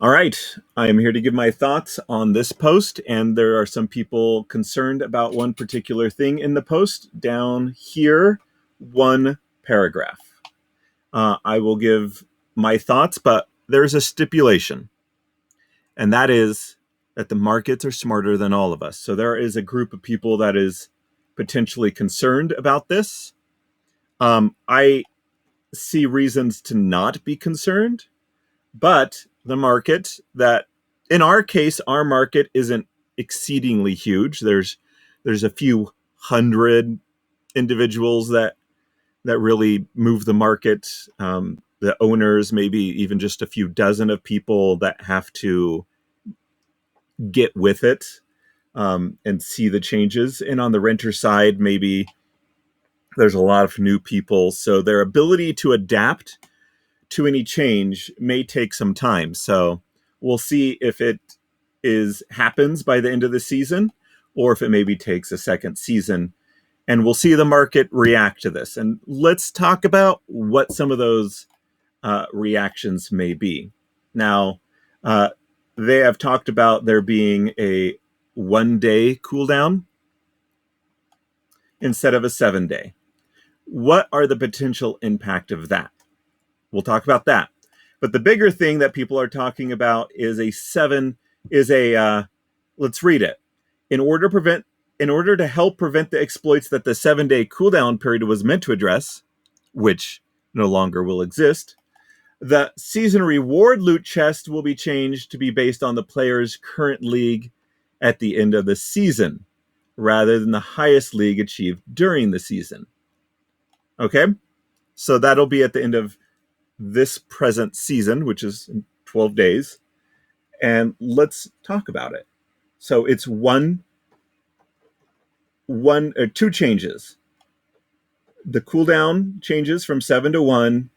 All right, I am here to give my thoughts on this post, and there are some people concerned about one particular thing in the post. Down here, one paragraph. I will give my thoughts, but there's a stipulation, and that is that the markets are smarter than all of us. So there is a group of people that is potentially concerned about this. I see reasons to not be concerned, but the market that in our case, our market isn't exceedingly huge. There's a few hundred individuals that really move the market. The owners, maybe even just a few dozen of people that have to get with it and see the changes. And on the renter side, maybe there's a lot of new people. So their ability to adapt to any change may take some time. So we'll see if it is happens by the end of the season or if it maybe takes a second season. And we'll see the market react to this. And let's talk about what some of those reactions may be. Now, uh, they have talked about there being a 1 day cooldown instead of a 7 day. What are the potential impact of that? We'll talk about that. But the bigger thing that people are talking about is let's read it. In order to help prevent the exploits that the 7 day cooldown period was meant to address, which no longer will exist, the season reward loot chest will be changed to be based on the player's current league at the end of the season, rather than the highest league achieved during the season. Okay? So that'll be at the end of this present season, which is in 12 days. And let's talk about it. So it's two changes. The cooldown changes from 7 to 1,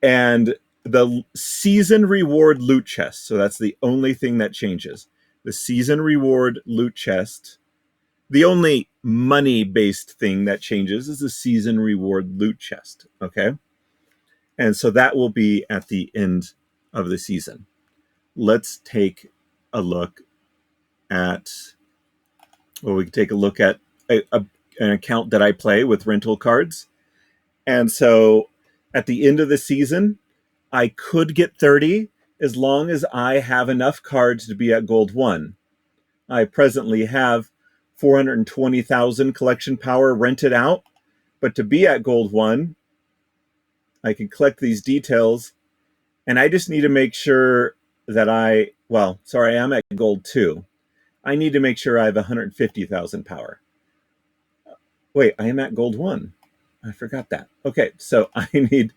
and the season reward loot chest. So that's the only thing that changes. The season reward loot chest. The only money-based thing that changes is the season reward loot chest. Okay? And so that will be at the end of the season. Let's take a look at, we can take a look at an account that I play with rental cards. And so at the end of the season, I could get 30 as long as I have enough cards to be at gold 1. I presently have 420,000 collection power rented out, but to be at gold 1, I can collect these details, and I just need to make sure that I'm at gold 2. I need to make sure I have 150,000 power. Wait, I am at gold 1. I forgot that. Okay, so I need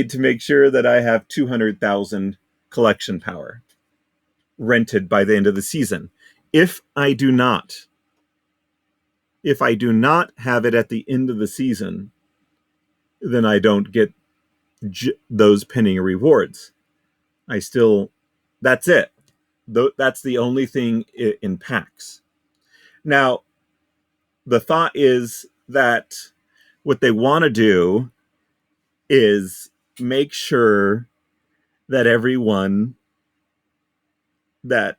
to make sure that I have 200,000 collection power rented by the end of the season. If I do not have it at the end of the season, then I don't get those penny rewards. That's it. That's the only thing it impacts. Now, the thought is that what they want to do is make sure that everyone that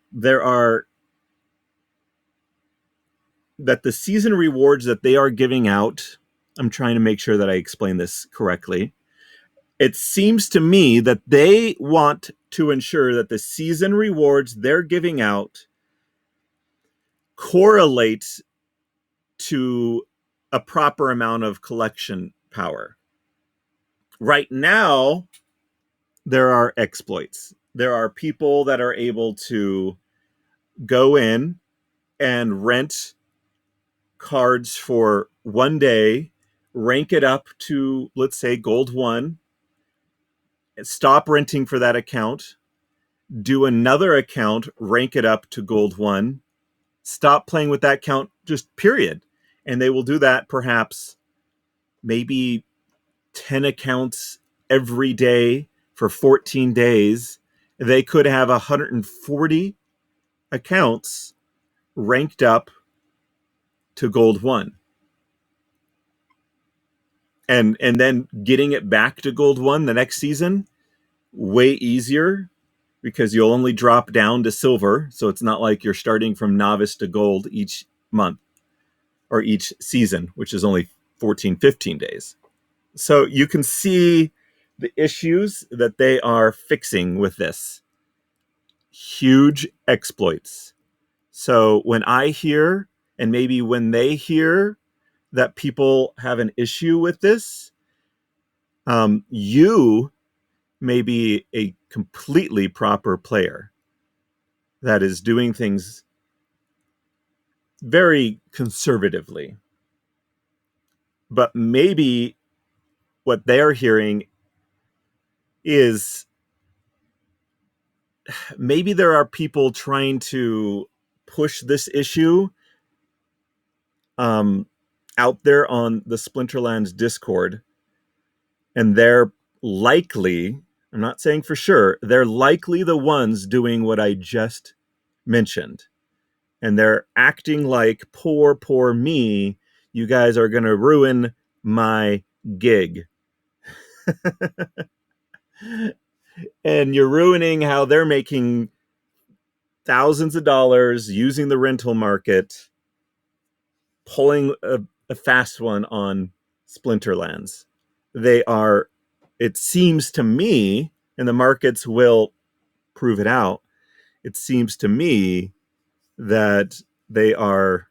the season rewards that they are giving out, I'm trying to make sure that I explain this correctly. It seems to me that they want to ensure that the season rewards they're giving out correlate to a proper amount of collection power. Right now, there are exploits. There are people that are able to go in and rent cards for 1 day, rank it up to, let's say, gold 1, stop renting for that account, do another account, rank it up to gold 1, stop playing with that account, just period. And they will do that perhaps maybe 10 accounts every day for 14 days. They could have 140 accounts ranked up to gold 1. And then getting it back to gold 1 the next season, way easier because you'll only drop down to silver. So it's not like you're starting from novice to gold each month or each season, which is only 14, 15 days. So you can see the issues that they are fixing with this. Huge exploits. So when I hear, and maybe when they hear that people have an issue with this, you may be a completely proper player that is doing things very conservatively. But maybe what they're hearing is maybe there are people trying to push this issue out there on the Splinterlands Discord, and they're likely, I'm not saying for sure, they're likely the ones doing what I just mentioned. And they're acting like, poor me, you guys are going to ruin my gig. And you're ruining how they're making thousands of dollars using the rental market, pulling a fast one on Splinterlands. They are, it seems to me, and the markets will prove it out, it seems to me that they are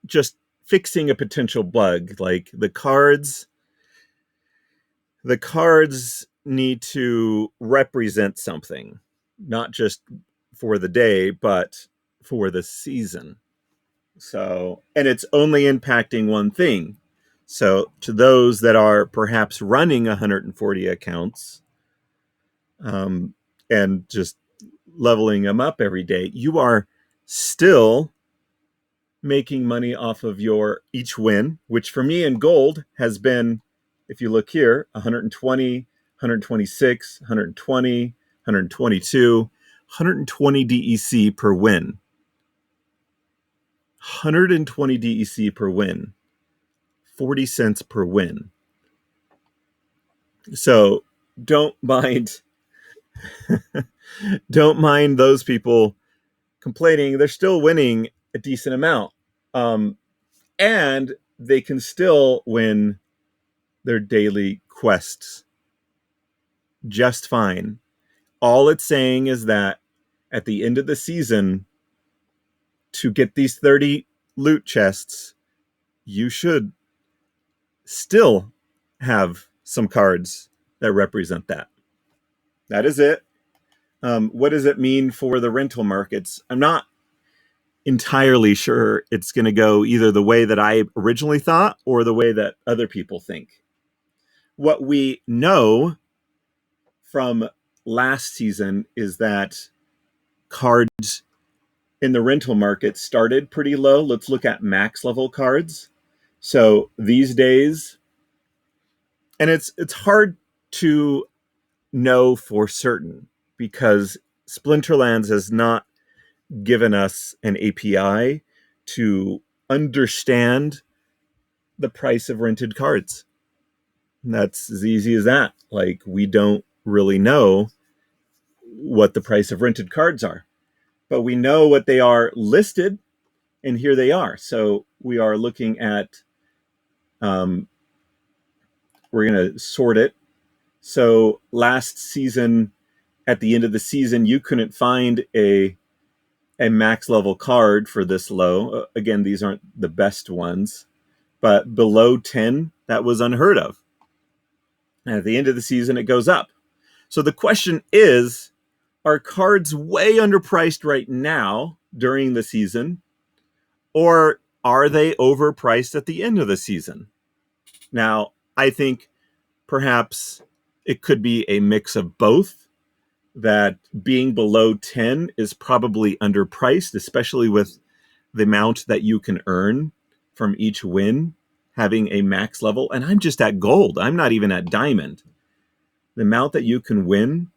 just fixing a potential bug. Like the cards need to represent something, not just for the day, but for the season. So, and it's only impacting one thing. So to those that are perhaps running 140 accounts, and just leveling them up every day, you are still making money off of your each win, which for me in gold has been, if you look here, 120, 126, 120, 122, 120 DEC per win. 120 DEC per win. 40 cents per win. So don't mind those people complaining. They're still winning a decent amount. And they can still win their daily quests just fine. All it's saying is that at the end of the season, to get these 30 loot chests, you should still have some cards that represent that. That is it. What does it mean for the rental markets? I'm not entirely sure it's going to go either the way that I originally thought or the way that other people think. What we know from last season is that cards in the rental market started pretty low. Let's look at max level cards. So these days, and it's hard to know for certain because Splinterlands has not given us an API to understand the price of rented cards. And that's as easy as that. Like, we don't really know what the price of rented cards are, but we know what they are listed, and here they are. So we are looking at, we're going to sort it. So last season, at the end of the season, you couldn't find a max level card for this low. Again, these aren't the best ones, but below 10, that was unheard of. And at the end of the season, it goes up. So the question is, are cards way underpriced right now during the season, or are they overpriced at the end of the season? Now, I think perhaps it could be a mix of both, that being below 10 is probably underpriced, especially with the amount that you can earn from each win, having a max level. And I'm just at gold. I'm not even at diamond. The amount that you can win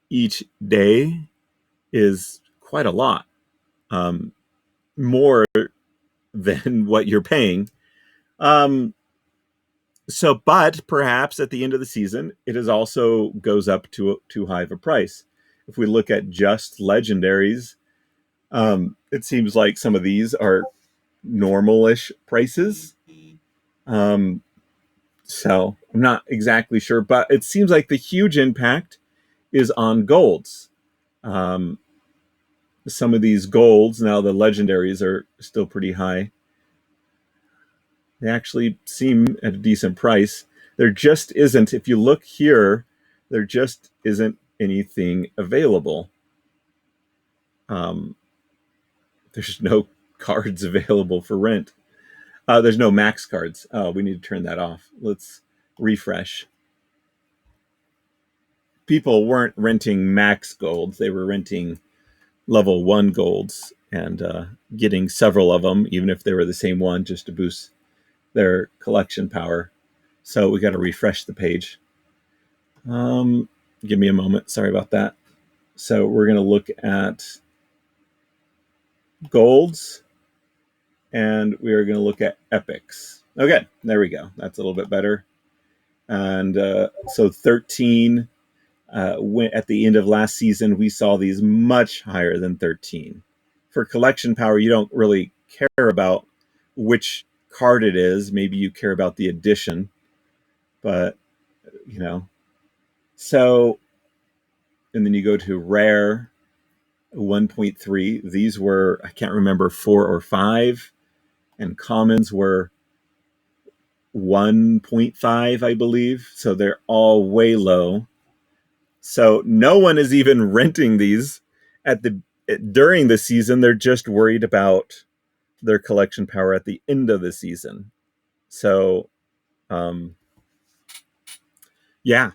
each day is quite a lot, more than what you're paying. So, but perhaps at the end of the season, it is also goes up to too high of a price. if we look at just legendaries, it seems like some of these are normal-ish prices. So I'm not exactly sure, but it seems like the huge impact is on golds. Um, some of these golds, now the legendaries are still pretty high. They actually seem at a decent price. There just isn't, if you look here, there just isn't anything available. There's no cards available for rent. There's no max cards. Oh, we need to turn that off. Let's refresh. People weren't renting max golds. They were renting level 1 golds and getting several of them, even if they were the same one, just to boost their collection power. So we got to refresh the page. Give me a moment. Sorry about that. So we're going to look at golds, and we are going to look at epics. Okay, there we go. That's a little bit better. And so 13, at the end of last season, we saw these much higher than 13. For collection power, you don't really care about which card it is. Maybe you care about the edition, but you know. So, and then you go to rare, 1.3. These were, I can't remember, 4 or 5, and commons were 1.5, I believe. So they're all way low. So no one is even renting these during the season. They're just worried about their collection power at the end of the season. So, yeah.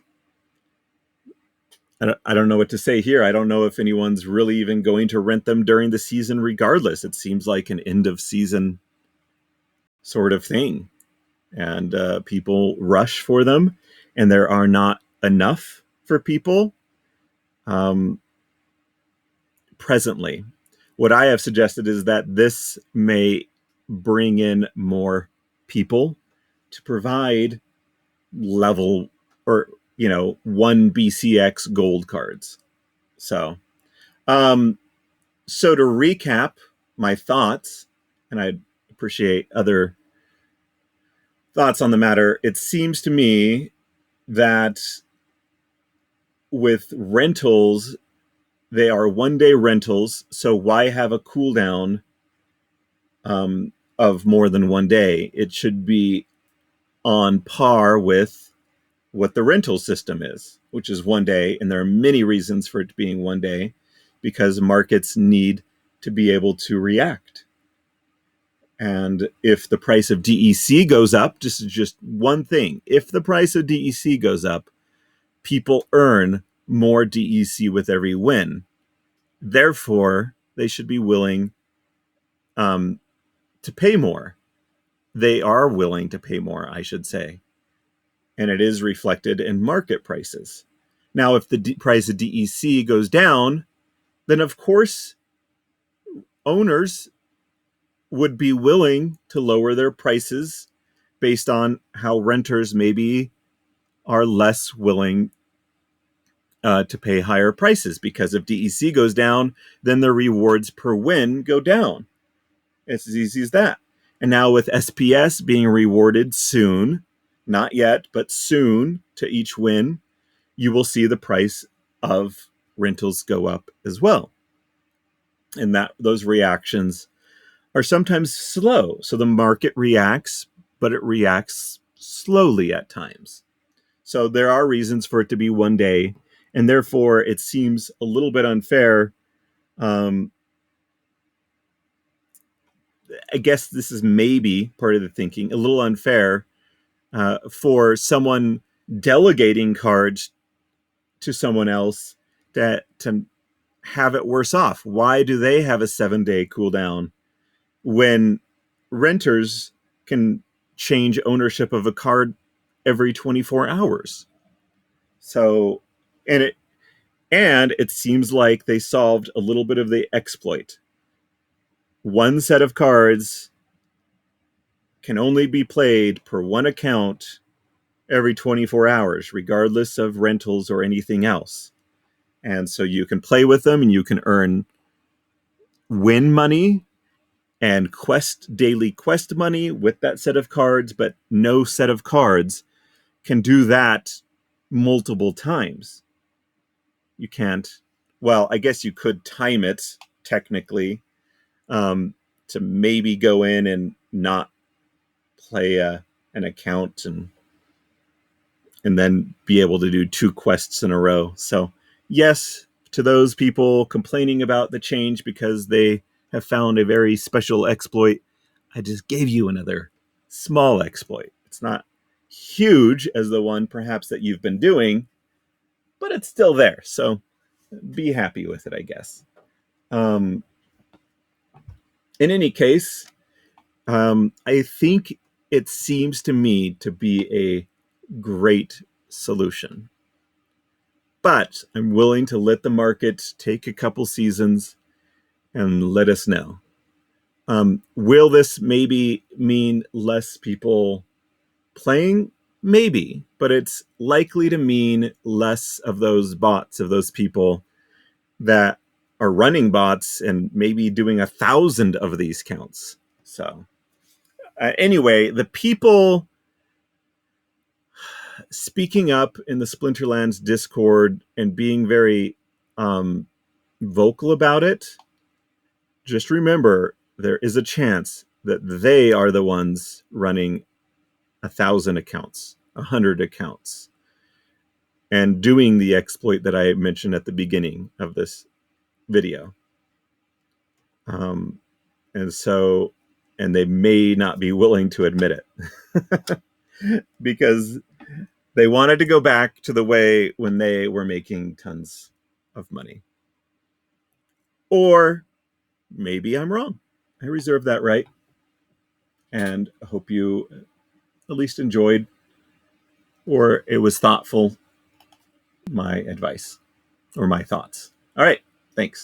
I don't know what to say here. I don't know if anyone's really even going to rent them during the season regardless. It seems like an end of season sort of thing. And people rush for them, and there are not enough for people presently. What I have suggested is that this may bring in more people to provide level or 1 BCX gold cards. So so to recap my thoughts, and I'd appreciate other thoughts on the matter, it seems to me that with rentals, they are 1-day rentals, so why have a cooldown of more than 1 day? It should be on par with what the rental system is, which is 1 day, and there are many reasons for it being 1 day, because markets need to be able to react. And if the price of DEC goes up, this is just one thing. If the price of DEC goes up, people earn more DEC with every win. Therefore, they should be willing to pay more. They are willing to pay more, I should say. And it is reflected in market prices. Now, if the price of DEC goes down, then of course owners would be willing to lower their prices based on how renters maybe are less willing to pay higher prices, because if DEC goes down, then the rewards per win go down. It's as easy as that. And now with SPS being rewarded soon, not yet, but soon to each win, you will see the price of rentals go up as well. And that those reactions are sometimes slow. So the market reacts, but it reacts slowly at times. So there are reasons for it to be 1 day, and therefore it seems a little bit unfair. I guess this is maybe part of the thinking, a little unfair for someone delegating cards to someone else to have it worse off. Why do they have a 7-day cooldown when renters can change ownership of a card every 24 hours? So, and it seems like they solved a little bit of the exploit. One set of cards can only be played per one account every 24 hours, regardless of rentals or anything else. And so you can play with them and you can win money and daily quest money with that set of cards, but no set of cards can do that multiple times. You can't, well, I guess you could time it technically, to maybe go in and not play an account and then be able to do 2 quests in a row. So yes, to those people complaining about the change because they have found a very special exploit, I just gave you another small exploit. It's not huge as the one perhaps that you've been doing, but it's still there. So be happy with it, I guess. In any case, I think it seems to me to be a great solution. But I'm willing to let the market take a couple seasons and let us know. Will this maybe mean less people playing? Maybe, but it's likely to mean less of those bots, of those people that are running bots and maybe doing 1,000 of these counts. So anyway, the people speaking up in the Splinterlands Discord and being very vocal about it, just remember there is a chance that they are the ones running 1,000 accounts, 100 accounts, and doing the exploit that I mentioned at the beginning of this video. And they may not be willing to admit it because they wanted to go back to the way when they were making tons of money. Or maybe I'm wrong. I reserve that right. And I hope you at least enjoyed, or it was thoughtful, my advice or my thoughts. All right. Thanks.